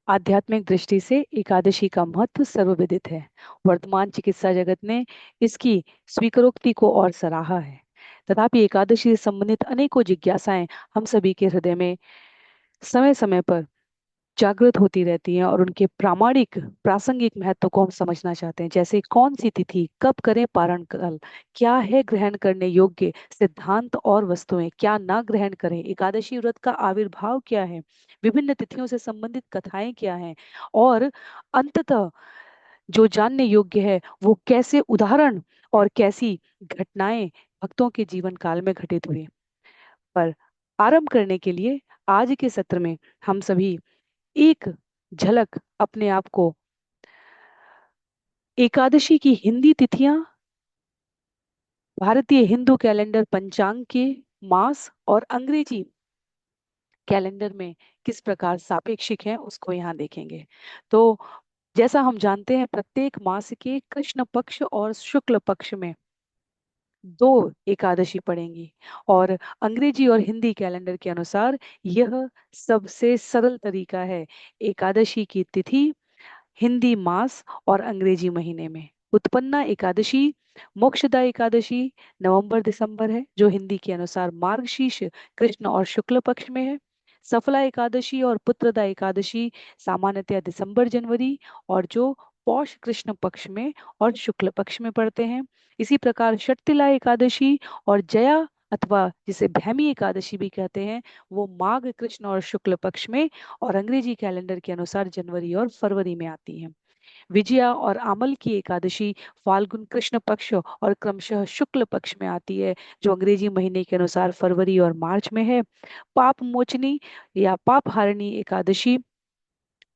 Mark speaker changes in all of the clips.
Speaker 1: आध्यात्मिक दृष्टि से एकादशी का महत्व सर्वविदित है। वर्तमान चिकित्सा जगत ने इसकी स्वीकारोक्ति को और सराहा है। तथापि एकादशी से संबंधित अनेकों जिज्ञासाएं हम सभी के हृदय में समय समय पर जागृत होती रहती हैं और उनके प्रामाणिक प्रासंगिक महत्व को हम समझना चाहते हैं। जैसे कौन सी तिथि, कब करें पारण काल, क्या है ग्रहण करने योग्य सिद्धांत और वस्तुएं, क्या ना ग्रहण करें, एकादशी व्रत का आविर्भाव क्या है, विभिन्न तिथियों से संबंधित कथाएं क्या हैं, और अंततः जो जानने योग्य है वो कैसे उदाहरण और कैसी घटनाएं भक्तों के जीवन काल में घटित हुई। पर आरंभ करने के लिए आज के सत्र में हम सभी एक झलक अपने आप को एकादशी की हिंदी तिथियां भारतीय हिंदू कैलेंडर पंचांग के मास और अंग्रेजी कैलेंडर में किस प्रकार सापेक्षिक है उसको यहाँ देखेंगे। तो जैसा हम जानते हैं प्रत्येक मास के कृष्ण पक्ष और शुक्ल पक्ष में दो एकादशी पड़ेंगी, और अंग्रेजी और हिंदी कैलेंडर के अनुसार यह सबसे सरल तरीका है एकादशी की तिथि हिंदी मास और अंग्रेजी महीने में। उत्पन्ना एकादशी मोक्षदा एकादशी नवंबर दिसंबर है, जो हिंदी के अनुसार मार्गशीर्ष कृष्ण और शुक्ल पक्ष में है। सफला एकादशी और पुत्रदा एकादशी सामान्यतः दिसंबर जनवरी और जो पौष कृष्ण पक्ष में और शुक्ल पक्ष में पड़ते हैं। इसी प्रकार षटतिला एकादशी और जया अथवा जिसे भैमी एकादशी भी कहते हैं वो माघ कृष्ण और शुक्ल पक्ष में और अंग्रेजी कैलेंडर के अनुसार जनवरी और फरवरी में आती हैं। विजया और आमल की एकादशी फाल्गुन कृष्ण पक्ष और क्रमशः शुक्ल पक्ष में आती है, जो अंग्रेजी महीने के अनुसार फरवरी और मार्च में है। पाप मोचनी या पाप हारिणी एकादशी,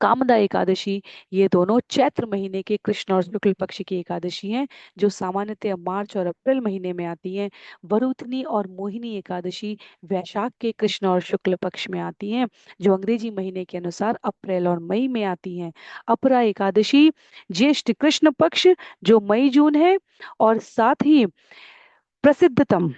Speaker 1: कामदा एकादशी, ये दोनों चैत्र महीने के कृष्ण और शुक्ल पक्ष की एकादशी हैं, जो सामान्यतः मार्च और अप्रैल महीने में आती हैं। वरुथनी और मोहिनी एकादशी वैशाख के कृष्ण और शुक्ल पक्ष में आती हैं, जो अंग्रेजी महीने के अनुसार अप्रैल और मई में आती हैं। अपरा एकादशी ज्येष्ठ कृष्ण पक्ष, जो मई जून है, और साथ ही प्रसिद्धतम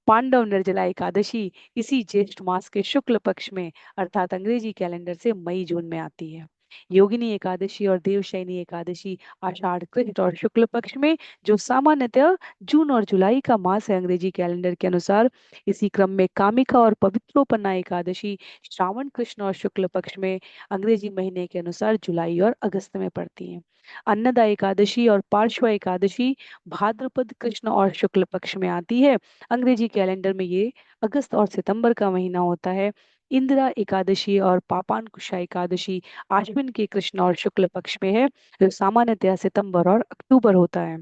Speaker 1: पांडव निर्जला एकादशी इसी ज्येष्ठ मास के शुक्ल पक्ष में अर्थात अंग्रेजी कैलेंडर से मई जून में आती है। योगिनी एकादशी और देवशयनी एकादशी आषाढ़ कृष्ण और शुक्ल पक्ष में, जो सामान्यतः जून और जुलाई का मास है अंग्रेजी कैलेंडर के अनुसार। इसी क्रम में कामिका और पवित्रोपन्ना एकादशी श्रावण कृष्ण और शुक्ल पक्ष में अंग्रेजी महीने के अनुसार जुलाई और अगस्त में पड़ती हैं। अन्नदा एकादशी और पार्श्व एकादशी भाद्रपद कृष्ण और शुक्ल पक्ष में आती है, अंग्रेजी कैलेंडर में ये अगस्त और सितंबर का महीना होता है। इंदिरा एकादशी और पापानकुशा एकादशी आश्विन के कृष्ण और शुक्ल पक्ष में है, जो सामान्यतः सितंबर और अक्टूबर होता है।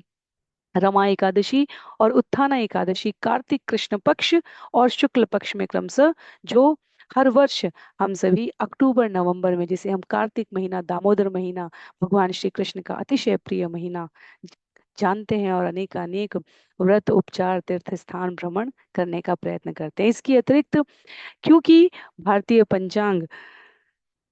Speaker 1: रमा एकादशी और उत्थाना एकादशी कार्तिक कृष्ण पक्ष और शुक्ल पक्ष में क्रमशः, जो हर वर्ष हम सभी अक्टूबर नवंबर में, जिसे हम कार्तिक महीना दामोदर महीना भगवान श्री कृष्ण का अतिशय प्रिय महीना जानते हैं, और अनेक अनेक व्रत उपचार तीर्थ स्थान भ्रमण करने का प्रयत्न करते हैं। इसकी अतिरिक्त क्योंकि भारतीय पंचांग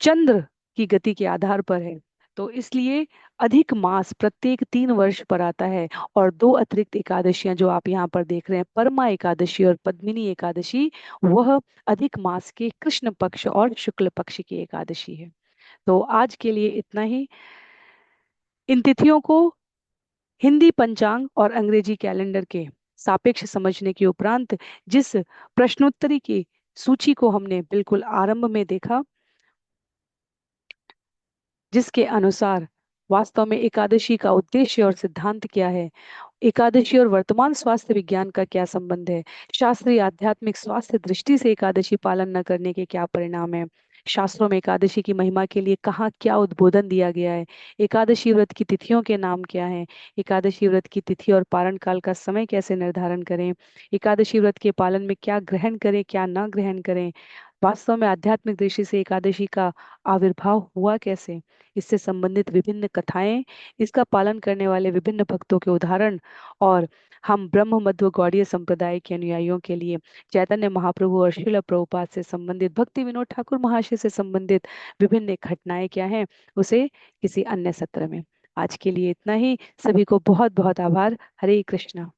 Speaker 1: चंद्र की गति के आधार पर है, तो इसलिए अधिक मास प्रत्येक 3 वर्ष पर आता है, और दो अतिरिक्त एकादशियां जो आप यहाँ पर देख रहे हैं, परमा एकादशी और पद्मिनी एकादशी, वह अधिक मास के कृष्ण पक्ष और शुक्ल पक्ष की एकादशी है। तो आज के लिए इतना ही। इन तिथियों को हिंदी पंचांग और अंग्रेजी कैलेंडर के सापेक्ष समझने के उपरांत जिस प्रश्नोत्तरी की सूची को हमने बिल्कुल आरंभ में देखा, जिसके अनुसार वास्तव में एकादशी का उद्देश्य और सिद्धांत क्या है, एकादशी और वर्तमान स्वास्थ्य विज्ञान का क्या संबंध है, शास्त्रीय आध्यात्मिक स्वास्थ्य दृष्टि से एकादशी पालन न करने के क्या परिणाम है, शास्त्रों में एकादशी की महिमा के लिए कहाँ क्या उद्बोधन दिया गया है, एकादशी व्रत की तिथियों के नाम क्या हैं, एकादशी व्रत की तिथि और पारण काल का समय कैसे निर्धारण करें, एकादशी व्रत के पालन में क्या ग्रहण करें क्या ना ग्रहण करें, वास्तव में आध्यात्मिक दृष्टि से एकादशी का आविर्भाव हुआ कैसे, इससे संबंधित विभिन्न कथाएं, इसका पालन करने वाले विभिन्न भक्तों के उदाहरण, और हम ब्रह्म मध्व गौड़ीय संप्रदाय के अनुयायियों के लिए चैतन्य महाप्रभु और श्रील प्रभुपाद से संबंधित, भक्ति विनोद ठाकुर महाशय से संबंधित विभिन्न घटनाएं क्या हैं, उसे किसी अन्य सत्र में। आज के लिए इतना ही। सभी को बहुत बहुत आभार। हरे कृष्णा।